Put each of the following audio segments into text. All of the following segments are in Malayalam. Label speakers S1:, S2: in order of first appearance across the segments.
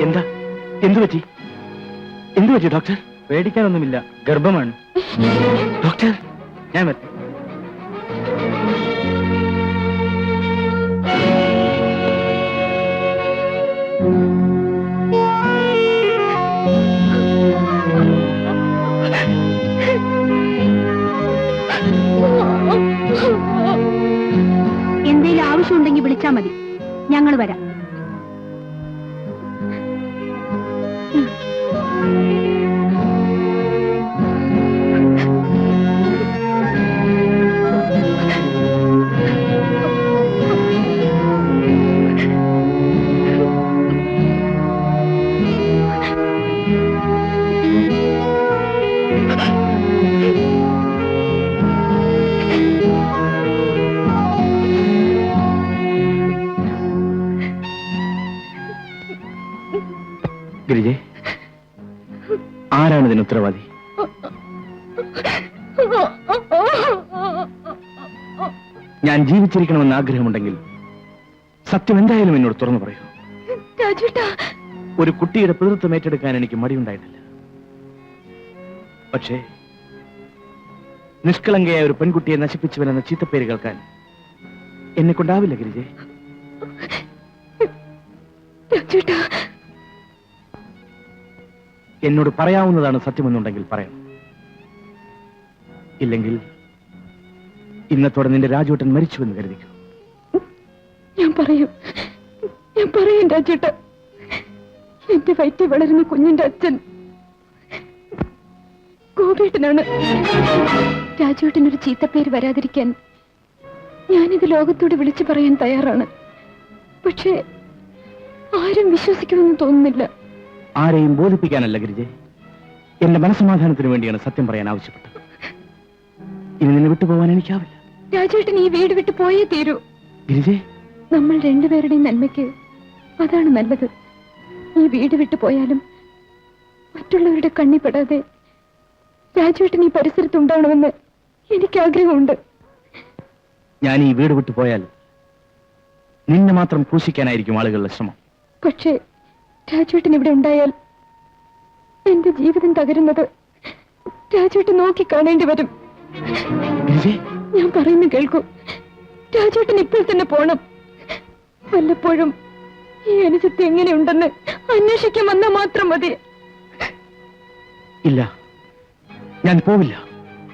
S1: എന്താ? എന്തു പറ്റി? എന്തു പറ്റി ഡോക്ടർ? പേടിക്കാനൊന്നുമില്ല, ഗർഭമാണ്. ഡോക്ടർ, ഞാൻ വരാം.
S2: എന്തെങ്കിലും ആവശ്യമുണ്ടെങ്കിൽ വിളിച്ചാ മതി, ഞങ്ങൾ വരാം.
S1: ഗിരിജെ, ആരാണ് ഇതിന് ഉത്തരവാദി? ഞാൻ ജീവിച്ചിരിക്കണമെന്ന് ആഗ്രഹമുണ്ടെങ്കിൽ സത്യം എന്തായാലും എന്നോട് തുറന്നു പറയൂ. ഒരു കുട്ടിയുടെ പിതൃത്വം ഏറ്റെടുക്കാൻ എനിക്ക് മടിയുണ്ടായിട്ടില്ല. പക്ഷേ നിഷ്കളങ്കയായ ഒരു പെൺകുട്ടിയെ നശിപ്പിച്ചുവെന്ന ചീത്തപ്പേര് കേൾക്കാൻ എന്നെ കൊണ്ടാവില്ല ഗിരിജെ. എന്നോട് പറയാവുന്നതാണ് സത്യമെന്നുണ്ടെങ്കിൽ പറയാം. ഇല്ലെങ്കിൽ ഇന്നത്തോടെ നിന്റെ രാജുവേട്ടൻ മരിച്ചുവെന്ന് കരുതിക്കൂ.
S2: ഞാൻ പറയും രാജുവേട്ട. എന്റെ വയറ്റിൽ വളരുന്ന കുഞ്ഞിന്റെ അച്ഛൻ ഗോപേട്ടനാണ്. രാജുവേട്ടനൊരു ചീത്തപ്പേര് വരാതിരിക്കാൻ ഞാനിത് ലോകത്തോട് വിളിച്ചു പറയാൻ തയ്യാറാണ്. പക്ഷേ ആരും വിശ്വസിക്കുമെന്ന് തോന്നുന്നില്ല.
S1: ആരെയും ബോധിപ്പിക്കാനല്ല ഗിരിജെ, എന്റെ മനസ്സമാധാനത്തിന് വേണ്ടിയാണ് സത്യം പറയാൻ ആവശ്യപ്പെട്ടത്. ഇനി നിന്നെ വിട്ടുപോകാൻ എനിക്കാവില്ല.
S2: രാജേട്ടൻ ഈ വീട് വിട്ടു പോയേ തീരൂ.
S1: ഗിരിജെ,
S2: നമ്മൾ രണ്ടുപേരുടെയും നന്മയ്ക്ക് അതാണ് നല്ലത്. ഈ വീട് വിട്ടു പോയാലും മറ്റുള്ളവരുടെ കണ്ണിപ്പെടാതെ രാജേട്ടൻ ഈ പരിസരത്തുണ്ടാവണമെന്ന് എനിക്ക് ആഗ്രഹമുണ്ട്.
S1: ഞാൻ ഈ വീട് വിട്ടു പോയാൽ നിന്നെ മാത്രം ക്രൂശിക്കാനായിരിക്കും ആളുകളുടെ ശ്രമം.
S2: പക്ഷേ രാജേട്ടൻ ഇവിടെ ഉണ്ടായാൽ എന്റെ ജീവിതം തകരുന്നത് രാജേട്ടൻ നോക്കി കാണേണ്ടി വരും. ഞാൻ പറയുന്നു കേൾക്കൂ. രാജേട്ടൻ ഇപ്പോൾ തന്നെ പോണം. വല്ലപ്പോഴും ഈ അനുജത്തി എങ്ങനെയുണ്ടെന്ന് അന്വേഷിക്കാൻ വന്നാൽ മാത്രം മതി.
S1: ഇല്ല, ഞാൻ പോവില്ല.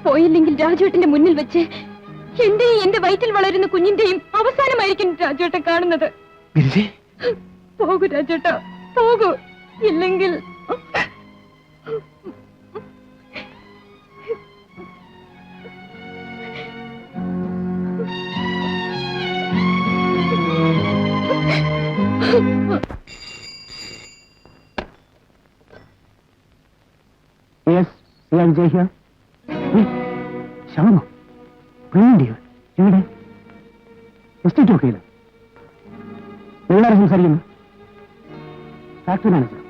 S2: പോയില്ലെങ്കിൽ രാജേട്ടന്റെ മുന്നിൽ വെച്ച് എന്റെയും എന്റെ വയറ്റിൽ വളരുന്ന കുഞ്ഞിന്റെയും അവസാനമായിരിക്കും രാജേട്ടൻ കാണുന്നത്. പോകൂ രാജേട്ട, പോകൂ. ഇല്ലെങ്കിൽ
S1: ശവമോ? ഇവിടെ എസ്റ്റേറ്റ് നോക്കിയില്ല. പിള്ളേരെ സംസാരിക്കുന്നു. Factory manager.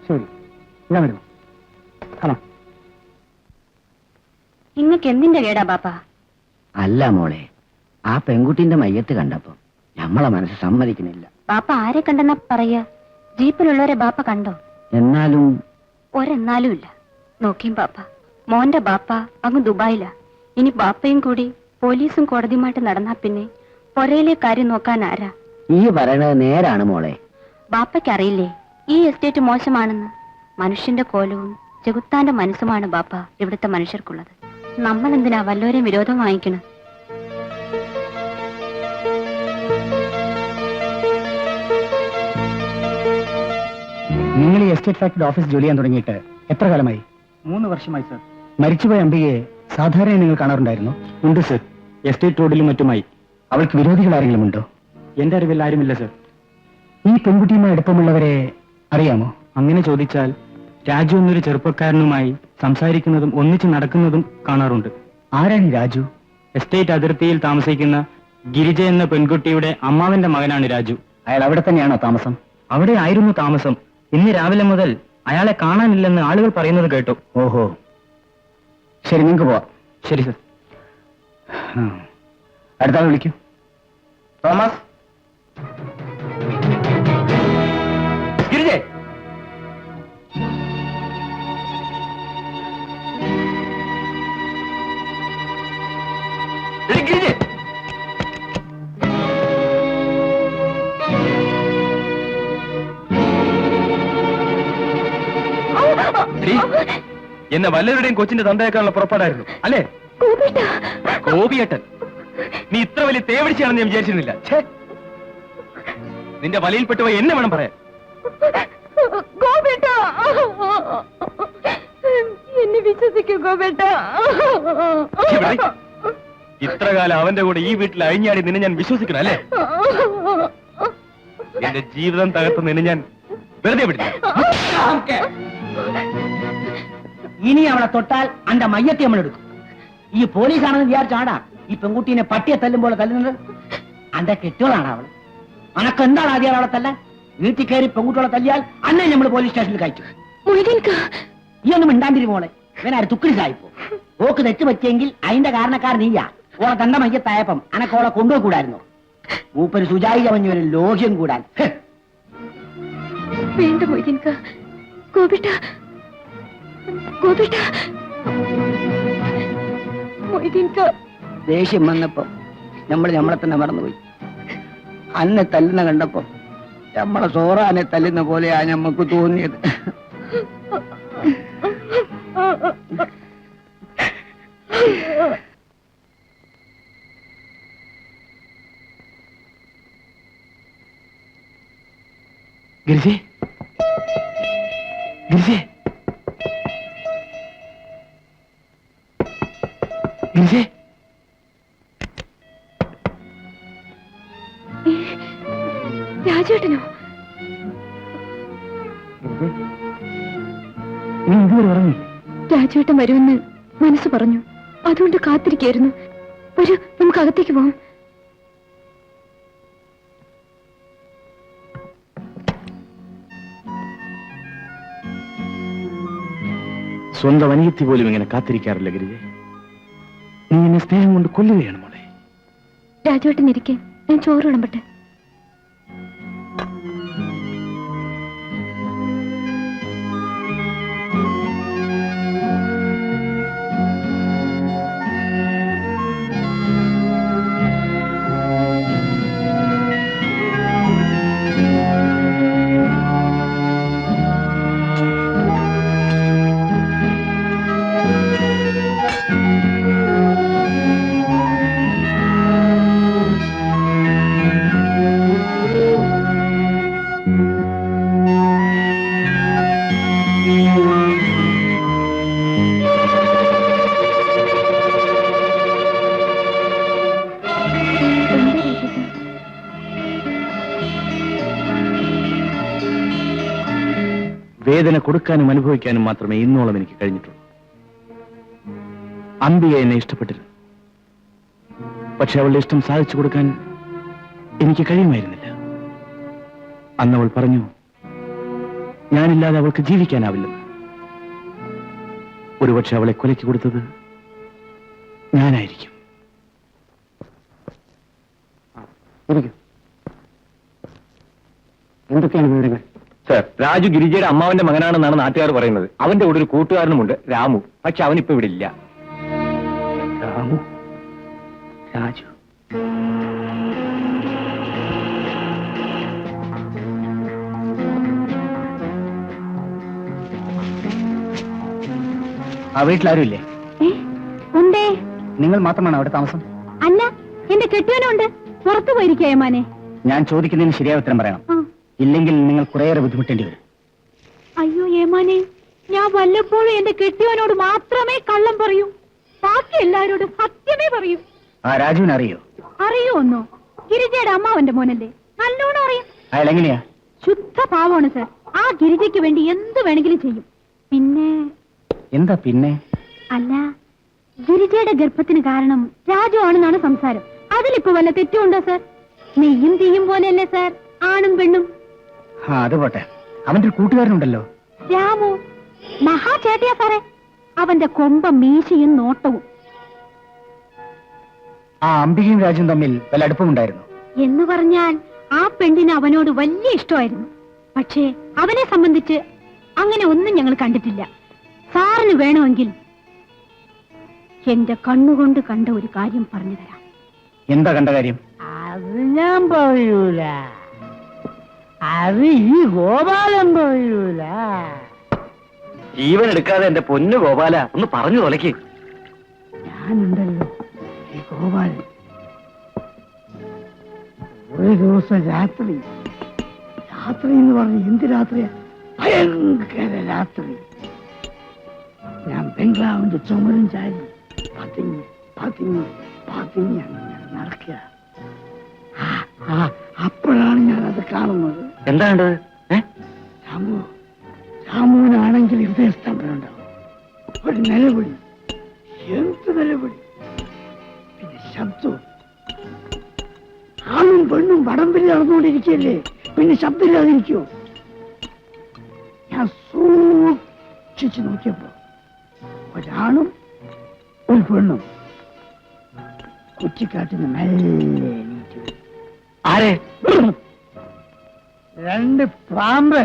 S1: ശരി, ഇതാ വരുന്നു. ഹലോ.
S2: ഇങ്ങക്ക് എന്തിന്റെ കേടാ ബാപ്പ?
S3: അല്ല മോളെ, ആ പെൺകുട്ടിന്റെ മയ്യത്ത് കണ്ടപ്പോ നമ്മളെ മനസ്സ് സമ്മതിക്കുന്നില്ല.
S2: ബാപ്പ ആരെ കണ്ടെന്നാ പറയാ? ജീപ്പിലുള്ളവരെ ബാപ്പ കണ്ടോ?
S3: എന്നാലും
S2: ഒരെന്നാലും ഇല്ല. നോക്കിയും ബാപ്പ, മോന്റെ ബാപ്പ അങ്ങ് ദുബായിലാ. ഇനി ബാപ്പയും കൂടി പോലീസും കോടതിയുമായിട്ട് നടന്നാ പിന്നെ പൊരയിലെ കാര്യം നോക്കാൻ ആരാ?
S3: ഈ പറയണത് നേരാണ് മോളെ.
S2: ബാപ്പയ്ക്കറിയില്ലേ ഈ എസ്റ്റേറ്റ് മോശമാണെന്ന്? മനുഷ്യന്റെ കോലവും ചെകുത്താന്റെ മനസ്സുമാണ് ബാപ്പ ഇവിടുത്തെ മനുഷ്യർക്കുള്ളത്. നമ്മൾ എന്തിനാ വല്ലവരെയും വിരോധം വാങ്ങിക്കണം?
S1: നിങ്ങൾ ഈ എസ്റ്റേറ്റ് ഫാക്ടറി ഓഫീസ് ജോലി ചെയ്യാൻ തുടങ്ങിയിട്ട് എത്ര കാലമായി? 3 വർഷമായി സർ. മരിച്ചുപോയ അംബികയെ സാധാരണ നിങ്ങൾ കാണാറുണ്ടായിരുന്നു? ഉണ്ട് സർ, എസ്റ്റേറ്റ് റോഡിലും മറ്റുമായി. അവൾക്ക് വിരോധികൾ ആരെങ്കിലും ഉണ്ടോ? എന്റെ അറിവിൽ ആരുമില്ല സർ. ഈ പെൺകുട്ടിയുമായി അടുപ്പമുള്ളവരെ അറിയാമോ? അങ്ങനെ ചോദിച്ചാൽ രാജു എന്നൊരു ചെറുപ്പക്കാരനുമായി സംസാരിക്കുന്നതും ഒന്നിച്ച് നടക്കുന്നതും കാണാറുണ്ട്. ആരാണ് രാജു? എസ്റ്റേറ്റ് അതിർത്തിയിൽ താമസിക്കുന്ന ഗിരിജ എന്ന പെൺകുട്ടിയുടെ അമ്മാവന്റെ മകനാണ് രാജു. അയാൾ അവിടെ തന്നെയാണോ താമസം? അവിടെ ആയിരുന്നു താമസം. ഇന്ന് രാവിലെ മുതൽ അയാളെ കാണാനില്ലെന്ന് ആളുകൾ പറയുന്നത് കേട്ടു. ഓഹോ, ശരി, നിങ്ങൾക്ക് പോവാം. ശരി സർ. അടുത്ത ആൾ വിളിക്കൂ. തോമസ്.
S4: എന്നെ വല്ലവരുടെയും കൊച്ചിന്റെ തന്തയേക്കാനുള്ള പുറപ്പാടായിരുന്നു അല്ലേ? ഗോപിയേട്ടൻ, നീ ഇത്ര വലിയ തേവടിച്ചാണെന്ന് ഞാൻ വിചാരിച്ചിരുന്നില്ല. നിന്റെ വലയിൽപ്പെട്ടുപോയി എന്നെ വേണം പറയാൻ.
S2: എന്നെ വിശ്വസിക്കൂ ഗോപേട്ട.
S4: ഇത്ര കാലം അവന്റെ കൂടെ ഈ വീട്ടിൽ അഴിഞ്ഞാടി നിന്നെ ഞാൻ വിശ്വസിക്കണം അല്ലേ? എന്റെ ജീവിതം തകർത്ത് നിന്നെ ഞാൻ വെറുതെ വിടില്ല.
S3: ഇനി അവളെ തൊട്ടാൽ അന്റെ മയ്യത്തെ നമ്മൾ എടുക്കും. ഈ പോലീസാണെന്ന് വിചാരിച്ചാടാ ഈ പെൺകുട്ടീനെ പട്ടിയെ തല്ലുമ്പോൾ തല്ലുന്നത്. അന്റെ കെട്ടുകളാണ് അവൾ. അനക്ക് എന്താണ് ആദ്യം അവളെ തല്ല? വീട്ടിൽ കയറി പെൺകുട്ടികളെ തല്ലിയാൽ അന്നെ നമ്മൾ പോലീസ് സ്റ്റേഷനിൽ കഴിച്ചു. ഈ ഒന്നും മിണ്ടാണ്ടിരി മോളെ, ഇവനാര് തുക്കിടി സായിപ്പോ. ഓക്ക് തെറ്റ് പറ്റിയെങ്കിൽ അതിന്റെ കാരണക്കാർ നീയാ. ഓളെ തന്റെ മയ്യത്തായപ്പം അനക്കോളെ കൊണ്ടുപോകൂടായിരുന്നു. മൂപ്പര് സുജായി ചമഞ്ഞു വരും ലോഹ്യം കൂടാൻ.
S2: വേണ്ട മൊയ്തീൻക, ഗോപിട്ട ഗോപിട്ട. മൊയ്തീൻക,
S3: ദേഷ്യം വന്നപ്പോ നമ്മളെ തന്നെ മറന്നുപോയി. അന്നെ തല്ലുന്ന കണ്ടപ്പോ നമ്മളെ സോറാനെ തല്ലുന്ന പോലെയാ ഞമ്മക്ക് തോന്നിയത്.
S4: ഗിരിജേ, ഗിരിജേ, ഗിരിജേ.
S2: രാജേട്ടനോ?
S1: നീ ഇതുവരെ ഉറങ്ങി?
S2: രാജേട്ടൻ വരുമെന്ന് മനസ്സ് പറഞ്ഞു, അതുകൊണ്ട് കാത്തിരിക്കായിരുന്നു. വരൂ, നമുക്ക് അകത്തേക്ക് പോവാം.
S4: സ്വന്തം അനിയത്തി പോലും ഇങ്ങനെ കാത്തിരിക്കാറില്ല ഗിരിജെ. നീ എന്നെ സ്നേഹം കൊണ്ട് കൊല്ലുകയാണ് മോളെ.
S2: രാജേട്ടൻ ഇരിക്കെ, ഞാൻ ചോറ് വിളമ്പട്ടെ.
S4: വേദന കൊടുക്കാനും അനുഭവിക്കാനും മാത്രമേ ഇന്നോളം എനിക്ക് കഴിഞ്ഞിട്ടുള്ളൂ. അംബിക എന്നെ ഇഷ്ടപ്പെട്ടിരുന്നു. പക്ഷെ അവളുടെ ഇഷ്ടം സാധിച്ചു കൊടുക്കാൻ എനിക്ക് കഴിയുമായിരുന്നില്ല. അന്ന് അവൾ പറഞ്ഞു, ഞാനില്ലാതെ അവൾക്ക് ജീവിക്കാനാവില്ലെന്ന്. ഒരുപക്ഷെ അവളെ കൊലയ്ക്ക് കൊടുത്തത് ഞാനായിരിക്കും.
S1: എന്തൊക്കെയാണ് വിവരങ്ങൾ?
S4: സർ, രാജു ഗിരിജയുടെ അമ്മാവന്റെ മകനാണെന്നാണ് നാട്ടുകാർ പറയുന്നത്. അവന്റെ കൂടെ ഒരു കൂട്ടുകാരനുമുണ്ട്, രാമു. പക്ഷെ അവനിപ്പോ ഇവിടെ ഇല്ല.
S1: രാമു, രാജു. ആ വീട്ടിലാരും ഇല്ലേ?
S2: ഉണ്ടേ.
S1: നിങ്ങൾ മാത്രമാണ് അവിടെ താമസം?
S2: അല്ല, എന്റെ കെട്ടിയവനുണ്ട്, പുറത്തു പോയിരിക്കമാനെ.
S1: ഞാൻ ചോദിക്കുന്നതിന് ശരിയായ ഉത്തരം പറയണം, ഇല്ലെങ്കിൽ നിങ്ങൾ കുറേയേറെ ബുദ്ധിമുട്ടേണ്ടി വരും.
S2: അയ്യോ ഏമാനെ, ഞാൻ വല്ലപ്പോഴും എന്റെ കെട്ടിയവനോട് മാത്രമേ കള്ളം പറയൂ. ബാക്കി എല്ലാവരോടും സത്യമേ പറയൂ.
S1: ആ രാജുവിനെ അറിയോ?
S2: അറിയോ ഒന്നോ? ഗിരിജയുടെ അമ്മാവന്റെ മോനല്ലേ, നല്ലോണം അറിയും.
S1: അയാൾ എങ്ങനെയാ?
S2: ശുദ്ധ പാവമാണ് സർ. ആ ഗിരിജയ്ക്ക് വേണ്ടി എന്ത് വേണമെങ്കിലും ചെയ്യും. പിന്നെ
S1: എന്താ പിന്നെ?
S2: അല്ല, ഗിരിജയുടെ ഗർഭത്തിന് കാരണം രാജു ആണെന്നാണ് സംസാരം. അതിലിപ്പോ വല്ല തെറ്റുണ്ടോ സർ? നെയ്യും തീയും പോലെയല്ലേ സർ ആണും പെണ്ണും?
S1: അത് പോട്ടെ, അവന്റെ ഒരു കൂട്ടുകാരനുണ്ടല്ലോ,
S2: രാമു. മഹാ ചേട്ടിയാ സാറേ, അവന്റെ കൊമ്പ മീശയും നോട്ടവും.
S1: ആ അംബികയും രാജുവും തമ്മിൽ വല്ല അടുപ്പമുണ്ടായിരുന്നു
S2: എന്ന് പറഞ്ഞാൽ ആ പെണ്ണിന് അവനോട് വലിയ ഇഷ്ടമായിരുന്നു. പക്ഷേ അവനെ സംബന്ധിച്ച് അങ്ങനെ ഒന്നും ഞങ്ങൾ കണ്ടിട്ടില്ല. സാറിന് വേണമെങ്കിൽ എന്റെ കണ്ണുകൊണ്ട് കണ്ട ഒരു കാര്യം പറഞ്ഞു തരാം.
S1: എന്താ കണ്ട കാര്യം?
S3: അത് ഞാൻ പറയൂല, അത് ഈ ഗോപാലൻ പറയൂല.
S1: ജീവൻ എടുക്കാതെ എന്റെ പൊന്നു ഗോപാല ഒന്ന് പറഞ്ഞു തൊലയ്ക്ക്.
S3: ഞാനുണ്ടല്ലോ ഈ ഗോപാലൻ. ഒരു ദിവസം രാത്രി എന്ന് പറഞ്ഞ് എന്ത് രാത്രിയാ, ഭയങ്കര രാത്രി. ഞാൻ ബംഗ്ലാവിന്റെ ചുമരും ചാരി പതിങ്ങി പതിങ്ങി പതിങ്ങി അങ്ങനെ നടക്കുക. അപ്പോഴാണ് ഞാൻ അത് കാണുന്നത്.
S1: എന്താ കണ്ടത്?
S3: രാമുവിനാണെങ്കിൽ ഹൃദയസ്തംഭനുണ്ടാവും. ഒരു നിലവിളി, എന്ത് നിലവിളി, പിന്നെ ശബ്ദവും. ആണും പെണ്ണും വടംവലി നടന്നുകൊണ്ടിരിക്കുകയല്ലേ, പിന്നെ ശബ്ദമില്ലാതിരിക്കുമോ? ഞാൻ സൂക്ഷിച്ചു നോക്കിയപ്പോ ഒരാണും ഒരു പെണ്ണും കുറ്റിക്കാട്ടിന് മെല്ലെ എണീറ്റു.
S1: ആരെ?
S3: രണ്ട് പാമ്പ്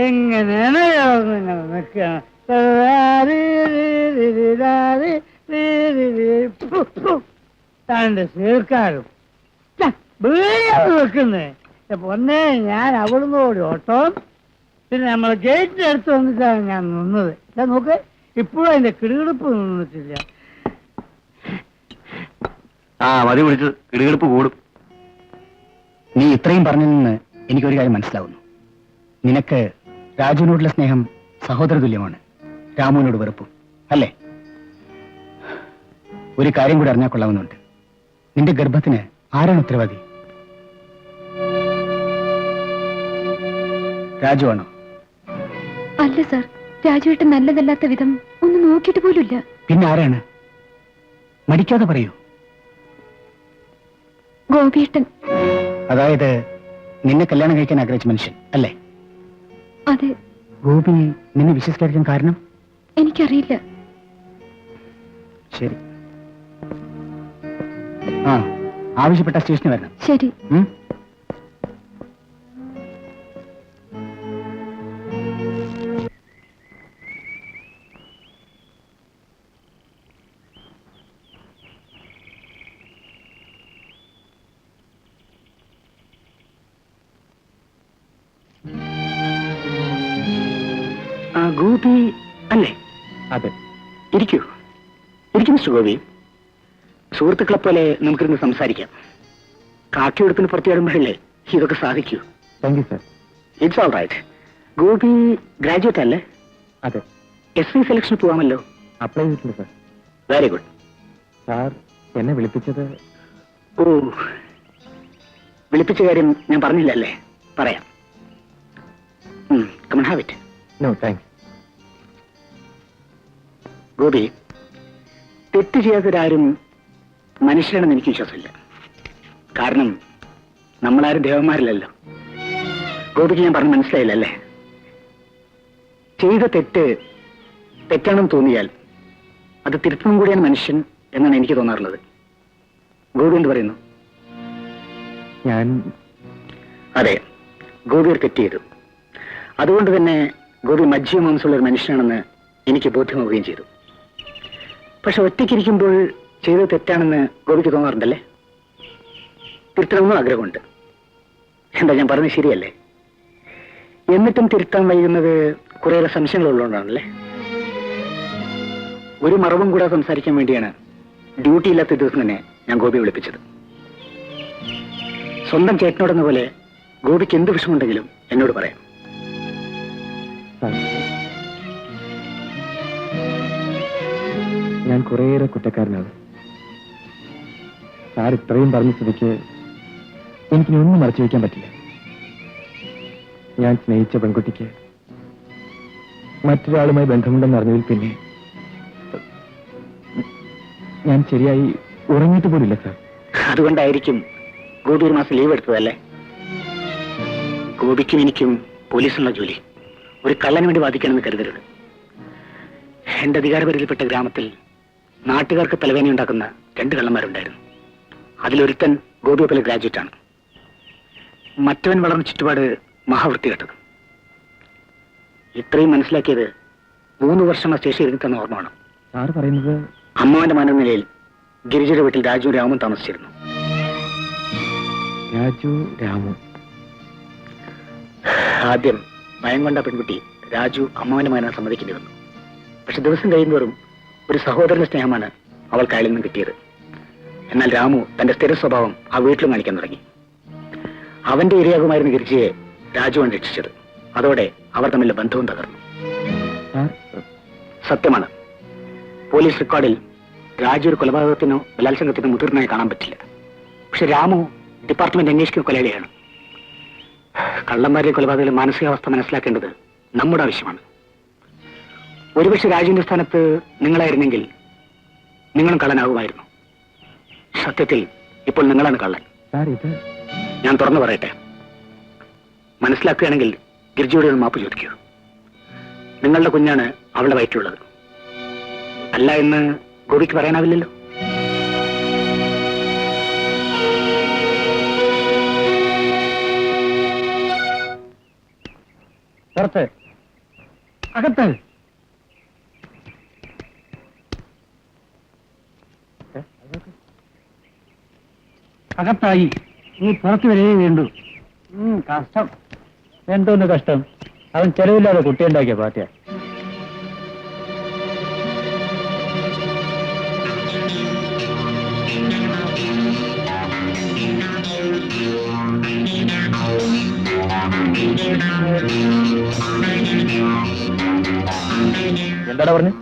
S3: എങ്ങനെയാണ് രണ്ട് സീർക്കാരും വെക്കുന്നേ. പൊന്നെ, ഞാൻ അവിടുന്ന് ഒരു ഓട്ടം, പിന്നെ നമ്മളെ ഗേറ്റിന്റെ അടുത്ത് വന്നിട്ടാണ് ഞാൻ നിന്നത്. നോക്ക്, ഇപ്പോഴും അതിന്റെ കിടുകിടുപ്പ് നിന്നിട്ടില്ല.
S1: മതി വിളിച്ചത്, കിടുകിടുപ്പ് കൂടും. നീ ഇത്രയും പറഞ്ഞു നിന്ന് എനിക്കൊരു കാര്യം മനസ്സിലാവുന്നു. നിനക്ക് രാജുവിനോടുള്ള സ്നേഹം സഹോദര തുല്യമാണ്, രാമുവിനോട് വെറുപ്പും, അല്ലേ? ഒരു കാര്യം കൂടി അറിഞ്ഞാൽ കൊള്ളാവുന്നുണ്ട്. നിന്റെ ഗർഭത്തിന് ആരാണ് ഉത്തരവാദി? രാജുവാണോ?
S2: അല്ല സർ, രാജുവേട്ടൻ നല്ലതല്ലാത്ത വിധം ഒന്ന് നോക്കിയിട്ട് പോലുമില്ല.
S1: പിന്നെ ആരാണ്? മടിക്കാതെ പറയൂ.
S2: ഗോപിയേട്ടൻ.
S1: അതായത് നിന്നെ കല്യാണം കഴിക്കാൻ ആഗ്രഹിച്ച മനുഷ്യൻ, അല്ലേ?
S2: അതെ.
S1: ഗോപി നിന്നെ വിശ്വസിക്കാതിരിക്കാൻ കാരണം?
S2: എനിക്കറിയില്ല.
S1: ശരി, ആവശ്യപ്പെട്ട സ്റ്റേഷന് വരണം.
S2: ശരി.
S1: ഗോപി അല്ലേ? അതെ. ഇരിക്കൂ, ഇരിക്കും മിസ്റ്റർ ഗോപി. സുഹൃത്തുക്കളെ പോലെ നമുക്കിരുന്ന് സംസാരിക്കാം. കാക്കിയെടുപ്പിന് പുറത്തു വരുമ്പോഴല്ലേ ഇതൊക്കെ സാധിക്കൂ. Thank you sir. It's all right. Gopi graduate അല്ലേ? അതെ. SI സെലക്ഷന് പോവാമല്ലോ. അപ്ലൈ ചെയ്തിട്ടുണ്ട് സർ. Very good. സാർ എന്നെ വിളിപ്പിച്ചത്? ഓ, വിളിപ്പിച്ച കാര്യം ഞാൻ പറഞ്ഞില്ലല്ലേ? പറയാം. Come on, have it. No, thanks. Gopi, തെറ്റ് ചെയ്യാത്തവരാരും മനുഷ്യരാണെന്ന് എനിക്ക് വിശ്വാസമില്ല. കാരണം നമ്മളാരും ദേവന്മാരില്ലല്ലോ. ഗോപിക്ക് ഞാൻ പറഞ്ഞ് മനസ്സിലായില്ലല്ലേ? ചെയ്ത തെറ്റാണെന്ന് തോന്നിയാൽ അത് തിരുത്തണം കൂടിയാണ് മനുഷ്യൻ എന്നാണ് എനിക്ക് തോന്നാറുള്ളത്. ഗോപി എന്ത് പറയുന്നു? അതെ, ഗോപി ഒരു തെറ്റ് ചെയ്തു. അതുകൊണ്ട് തന്നെ ഗോപി മജ്ജിയ മാംസമുള്ള ഒരു മനുഷ്യനാണെന്ന് എനിക്ക് ബോധ്യമാവുകയും ചെയ്തു. പക്ഷെ ഒറ്റയ്ക്കിരിക്കുമ്പോൾ ചെയ്തത് തെറ്റാണെന്ന് ഗോപിക്ക് തോന്നാറുണ്ടല്ലേ? തിരുത്തണമെന്നും ആഗ്രഹമുണ്ട്. എന്താ ഞാൻ പറഞ്ഞത് ശരിയല്ലേ? എന്നിട്ടും തിരുത്താൻ വൈകുന്നത് കുറേയേറെ സംശയങ്ങളുള്ളതുകൊണ്ടാണല്ലേ? ഒരു മറവും കൂടെ സംസാരിക്കാൻ വേണ്ടിയാണ് ഡ്യൂട്ടി ഇല്ലാത്ത ദിവസം തന്നെ ഞാൻ ഗോപിയെ വിളിപ്പിച്ചത്. സ്വന്തം ചേട്ടനോടെന്ന പോലെ ഗോപിക്ക് എന്ത് വിഷമുണ്ടെങ്കിലും എന്നോട് പറയാം.
S4: ഞാൻ കുറേയേറെ കുറ്റക്കാരനാണ് സാർ. ഇത്രയും പറഞ്ഞ സ്ഥിതിക്ക് എനിക്കിനി ഒന്നും മറച്ചു വയ്ക്കാൻ പറ്റില്ല. ഞാൻ സ്നേഹിച്ച പെൺകുട്ടിക്ക് മറ്റൊരാളുമായി ബന്ധമുണ്ടെന്ന് അറിഞ്ഞതിൽ പിന്നെ ഞാൻ ശരിയായി ഉറങ്ങിയിട്ട് പോലില്ല സാർ.
S1: അതുകൊണ്ടായിരിക്കും ഗോപി ഒരു മാസം ലീവ് എടുത്തതല്ലേ? ഗോപിക്കും എനിക്കും പോലീസുള്ള ജോലി. ഒരു കള്ളന് വേണ്ടി വാദിക്കണമെന്ന് കരുതരുത്. എന്റെ അധികാരപരിധിയിൽപ്പെട്ട ഗ്രാമത്തിൽ നാട്ടുകാർക്ക് തലവേദന ഉണ്ടാക്കുന്ന 2 കള്ളന്മാരുണ്ടായിരുന്നു. അതിലൊരുത്തൻ ഗോപി പോലെ ഗ്രാജുവേറ്റ് ആണ്. മറ്റവൻ വളർന്ന ചുറ്റുപാട് മഹാവൃത്തികെട്ടത്. ഇത്രയും മനസ്സിലാക്കിയത് 3 വർഷം ആ സ്റ്റേഷൻ ഇരുന്ന് തന്ന ഓർമ്മ വേണം.
S4: സാർ പറയുന്നത്?
S1: അമ്മാവന്റെ മനോനിലയിൽ ഗിരിജയുടെ വീട്ടിൽ രാജു രാമും താമസിച്ചിരുന്നു.
S4: രാജു രാമു.
S1: ആദ്യം ഭയം കൊണ്ട പെൺകുട്ടി രാജു അമ്മാവന്റെ മകനെ സമ്മതിക്കേണ്ടി വന്നു. പക്ഷെ ദിവസം കഴിയുന്തോറും ഒരു സഹോദരന്റെ സ്നേഹമാണ് അവൾക്ക് അയാളിൽ നിന്നും കിട്ടിയത്. എന്നാൽ രാമു തന്റെ സ്ഥിര സ്വഭാവം ആ വീട്ടിലും കാണിക്കാൻ തുടങ്ങി. അവന്റെ ഇരയാകുമായിരുന്ന ഗിരിജയെ രാജുവാണ് രക്ഷിച്ചത്. അതോടെ അവർ തമ്മിലുള്ള ബന്ധവും തകർന്നു. സത്യമാണ്, പോലീസ് റെക്കോർഡിൽ രാജു ഒരു കൊലപാതകത്തിനോ ബലാത്സംഗത്തിനോ മുതിർന്നതായി കാണാൻ പറ്റില്ല. പക്ഷെ രാമു ഡിപ്പാർട്ട്മെന്റ് അന്വേഷിക്കുന്ന കൊലയാളിയാണ്. കള്ളന്മാരുടെ കൊലപാതകങ്ങളുടെ മാനസികാവസ്ഥ മനസ്സിലാക്കേണ്ടത് നമ്മുടെ ആവശ്യമാണ്. ഒരുപക്ഷെ രാജുവിന്റെ സ്ഥാനത്ത് നിങ്ങളായിരുന്നെങ്കിൽ നിങ്ങളും കള്ളനാകുമായിരുന്നു. സത്യത്തിൽ ഇപ്പോൾ നിങ്ങളാണ് കള്ളൻ. ഞാൻ തുറന്നു പറയട്ടെ, മനസ്സിലാക്കുകയാണെങ്കിൽ ഗിരിജയോട് ഒരു മാപ്പ് ചോദിക്കൂ. നിങ്ങളുടെ കുഞ്ഞാണ് അവളുടെ വയറ്റിലുള്ളത്. അല്ല എന്ന് ഗോപിക്ക് പറയാനാവില്ലല്ലോ. പുറത്ത് അകത്ത് അകത്തായി. നീ പുറത്ത് വരേ വേണ്ടു. കഷ്ടം. എന്തോന്ന് കഷ്ടം? അവൻ ചെലവില്ലാതെ കുട്ടിയുണ്ടാക്കിയ പാർട്ടിയാ. എന്താടാ പറഞ്ഞു?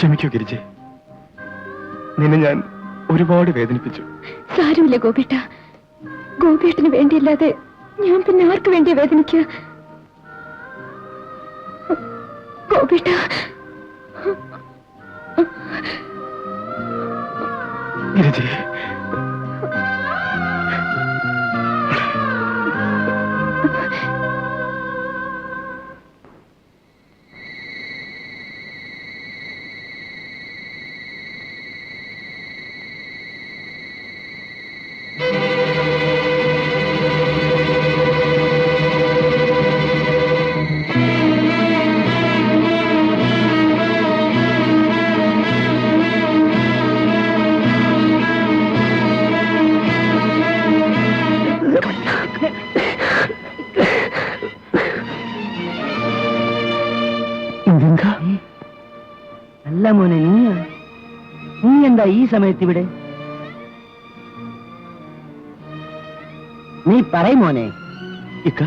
S4: ക്ഷമിക്കൂ ഗിരിജെ, നിന്നെ ഞാൻ ഒരുപാട് വേദനിപ്പിച്ചു.
S2: സാരമില്ല ഗോപിട്ട, ഗോപിയേട്ടന് വേണ്ടിയല്ലാതെ ഞാൻ പിന്നെ ആർക്ക് വേണ്ടിയാ വേദനിക്കുക? ഗോപിട്ട,
S4: ഗിരിജെ,
S3: അല്ല മോനെ, നീ എന്താ ഈ സമയത്ത് ഇവിടെ? നീ പറയും മോനെ.
S1: ഇക്ക,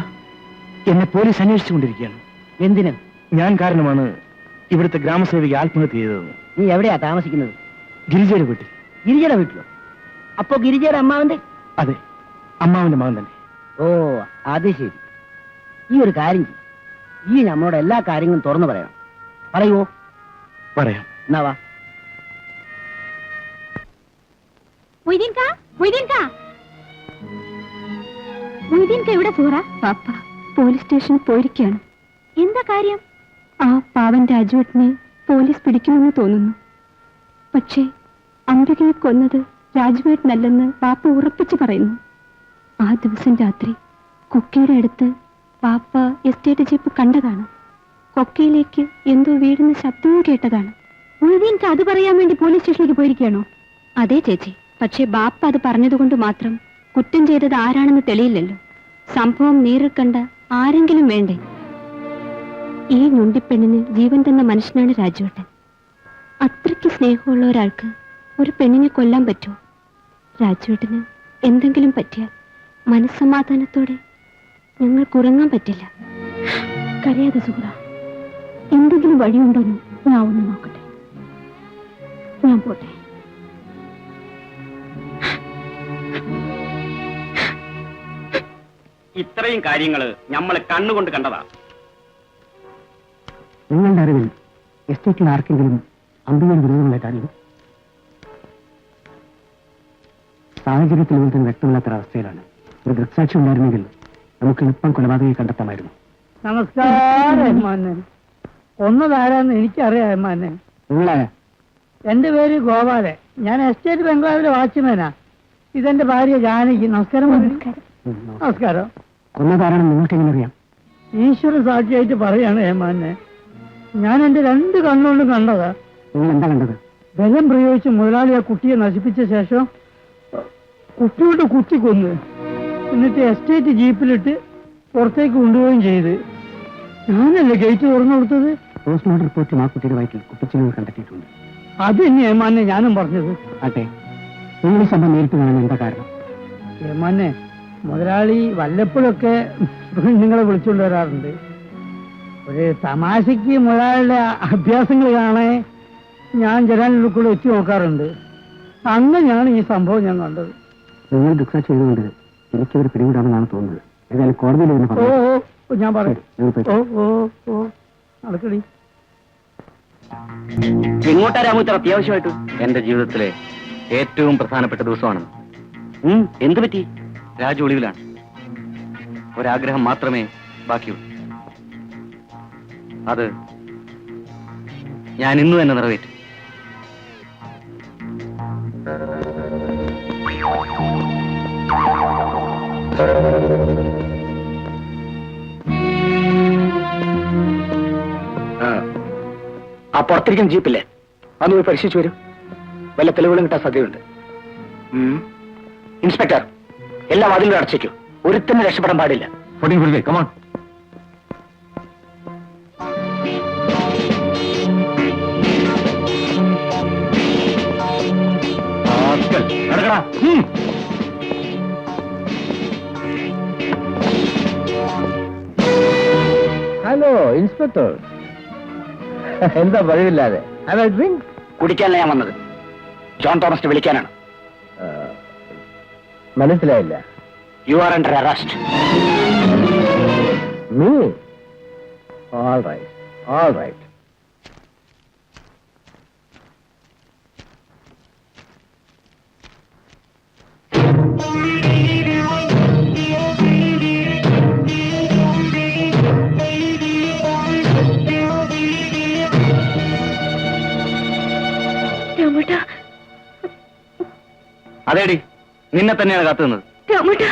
S1: എന്നെ പോലീസ് അന്വേഷിച്ചുകൊണ്ടിരിക്കുകയാണ്.
S3: എന്തിന്?
S1: ഞാൻ കാരണമാണ് ഇവിടുത്തെ ഗ്രാമസേവകി ആത്മഹത്യ ചെയ്തതെന്ന്.
S3: നീ എവിടെയാ താമസിക്കുന്നത്?
S1: ഗിരിജയുടെ വീട്ടിൽ.
S3: ഗിരിജയുടെ വീട്ടിലോ? അപ്പോ ഗിരിജയുടെ അമ്മാവന്റെ?
S1: അതെ, അമ്മാവന്റെ മകൻ തന്നെ.
S3: ഓ, അത് ശരി. ഈ ഒരു കാര്യം ചെയ്യ്. ഈ നമ്മളോട് എല്ലാ കാര്യങ്ങളും തുറന്നു പറയണം. പറയുവോ?
S1: പറയാം.
S3: എന്നാ വാ.
S2: എവിടെ സൂറ? പാപ്പ പോലീസ് സ്റ്റേഷനിൽ പോയിരിക്കുകയാണ്. എന്താ കാര്യം? ആ പാവൻ രാജുവേട്ടനെ പോലീസ് പിടിക്കുമെന്ന് തോന്നുന്നു. പക്ഷേ അംബികയെ കൊന്നത് രാജുവേട്ടനല്ലെന്ന് പാപ്പ ഉറപ്പിച്ചു പറയുന്നു. ആ ദിവസം രാത്രി കൊക്കയുടെ അടുത്ത് പാപ്പ എസ്റ്റേറ്റ് ജീപ്പ് കണ്ടതാണ്. കൊക്കയിലേക്ക് എന്തോ വീഴുന്ന ശബ്ദവും കേട്ടതാണ്. മൊയ്തീൻക്ക് അത് പറയാൻ വേണ്ടി പോലീസ് സ്റ്റേഷനിലേക്ക് പോയിരിക്കുകയാണോ? അതെ ചേച്ചി, പക്ഷേ ബാപ്പ അത് പറഞ്ഞതുകൊണ്ട് മാത്രം കുറ്റം ചെയ്തത് ആരാണെന്ന് തെളിയില്ലല്ലോ. സംഭവം നേരിൽ കണ്ട ആരെങ്കിലും വേണ്ടേ? ഈ ഞൊണ്ടിപ്പെണ്ണിന് ജീവൻ തന്ന മനുഷ്യനാണ് രാജുവേട്ടൻ. അത്രയ്ക്ക് സ്നേഹമുള്ള ഒരാൾക്ക് ഒരു പെണ്ണിനെ കൊല്ലാൻ പറ്റുമോ? രാജുവേട്ടന് എന്തെങ്കിലും പറ്റിയാൽ മനസ്സമാധാനത്തോടെ ഞങ്ങൾക്ക് ഉറങ്ങാൻ പറ്റില്ല. കരയാതെ സുഹൃ, എന്തെങ്കിലും വഴിയുണ്ടോന്ന് ഞാൻ ഒന്ന് നോക്കട്ടെ. ഞാൻ പോട്ടെ.
S5: ഇത്രയും കാര്യങ്ങള് നമ്മളെ കണ്ണുകൊണ്ട് കണ്ടതാ.
S1: നിങ്ങളുടെ അറിവിൽ എസ്റ്റേറ്റിൽ ആർക്കെങ്കിലും അമ്പികൻ വിരോധമുണ്ടായിട്ടാണ്? സാഹചര്യത്തിൽ തന്നെ വ്യക്തമില്ലാത്തൊരവസ്ഥയിലാണ്. ഒരു ദൃക്സാക്ഷി ഉണ്ടായിരുന്നെങ്കിൽ നമുക്ക് എളുപ്പം കൊലപാതകയെ കണ്ടെത്താമായിരുന്നു.
S3: നമസ്കാരം. ഒന്നതാരാന്ന് എനിക്കറിയാം എമ്മാനെ.
S1: നിങ്ങളെ?
S3: എന്റെ പേര് ഗോപാലൻ. ഞാൻ എസ്റ്റേറ്റ് ബംഗ്ലാവിലെ വാച്ച്മാനാ. ഇതെന്റെ ഭാര്യ ജാനകി. നമസ്കാരം. നമസ്കാരം.
S1: കൊന്നതാരാണെന്ന് നിങ്ങൾക്ക് എങ്ങനെ അറിയാം?
S3: ഈശ്വര സാക്ഷിയായിട്ട് പറയാണ് ഏമാനെ. ഞാൻ എന്റെ 2 കണ്ണുകൊണ്ടും കണ്ടതാ.
S1: നിങ്ങൾ എന്താ കണ്ടത്?
S3: ബലം പ്രയോഗിച്ച് മുതലാളി ആ കുട്ടിയെ നശിപ്പിച്ച ശേഷം കുട്ടിയോട് കുത്തിക്കൊന്ന്, എന്നിട്ട് എസ്റ്റേറ്റ് ജീപ്പിലിട്ട് പുറത്തേക്ക് കൊണ്ടുപോവുകയും ചെയ്ത്. ഞാനല്ലേ ഗേറ്റ് തുറന്നു കൊടുത്തത്.
S1: പോസ്റ്റ്മോർട്ടം റിപ്പോർട്ടിൽ ആ കുട്ടിയുടെ വയറ്റിൽ കുട്ടിച്ചിലുകൾ കണ്ടെത്തിയിട്ടുണ്ട്.
S3: അത് തന്നെ ഏമാനെ ഞാനും പറഞ്ഞത്.
S1: അതെ, നിങ്ങൾ ഈ സംഭവം നേരിട്ട് കാണാൻ എന്താ കാരണം?
S3: ഏമാനെ, മുതലാളി വല്ലപ്പോഴൊക്കെ നിങ്ങളെ വിളിച്ചുകൊണ്ട് വരാറുണ്ട്. ഒരു തമാശയ്ക്ക് മുതലാളിയുടെ അഭ്യാസങ്ങൾ കാണാൻ ഞാൻ ജനാലിനുള്ളിൽ കൂടെ എത്തി നോക്കാറുണ്ട്. അങ്ങനെയാണ് ഈ സംഭവം ഞാൻ കണ്ടത്.
S1: നിങ്ങൾ ദൃക്സാക്ഷി ചെയ്തുകൊണ്ട് എനിക്കവർ പിടികൂടാമെന്നാണ് തോന്നുന്നത്. ഏതായാലും കോടതിയിൽ തന്നെ
S3: ഓ
S1: പറഞ്ഞു.
S3: ഓ ഞാൻ പറയാം. ഓ ഓ ഓ നടക്കടി.
S5: എങ്ങോട്ടാ രാമു ഇത്ര അത്യാവശ്യമായിട്ട്? എന്റെ ജീവിതത്തിലെ ഏറ്റവും പ്രധാനപ്പെട്ട ദിവസമാണ്. എന്തു പറ്റി? രാജു ഒളിവിലാണ്. ഒരാഗ്രഹം മാത്രമേ ബാക്കിയുള്ളൂ. അത് ഞാൻ ഇന്ന് തന്നെ നിറവേറ്റും.
S1: ആ പുറത്തിരിക്കുന്ന ജീപ്പില്ലേ, അന്ന് പോയി പരിശോധിച്ചു വരും. വല്ല തെളിവുകളും കിട്ടാൻ സാധ്യതയുണ്ട്. ഇൻസ്പെക്ടർ, എല്ലാ വാതിലും അടച്ചേക്കും. ഒരുത്തന്നെ രക്ഷപ്പെടാൻ പാടില്ല. കമോൺ. നടക്കടാ.
S3: ഹലോ ഇൻസ്പെക്ടർ, എന്താ വഴിയില്ലാതെ?
S5: കുടിക്കാനല്ല ഞാൻ വന്നത്. ജോൺ തോമസിനെ വിളിക്കാനാണ്.
S1: മനസ്സിലായില്ല.
S5: You are under arrest.
S1: All right, all right.
S2: രാമേട്ടാ,
S5: അതേടി, നിന്നെ തന്നെയാണ് കാത്തുനിന്നത്.
S2: രാമേട്ടാ.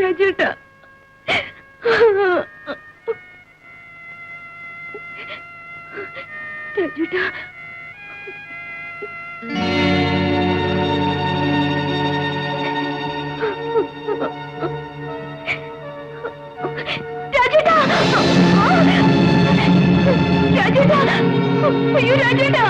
S2: രാജേട്ടാ, രാജേട്ടാ, രാജേട്ടാ, രാജേട്ടാ, അയ്യോ രാജേട്ടാ.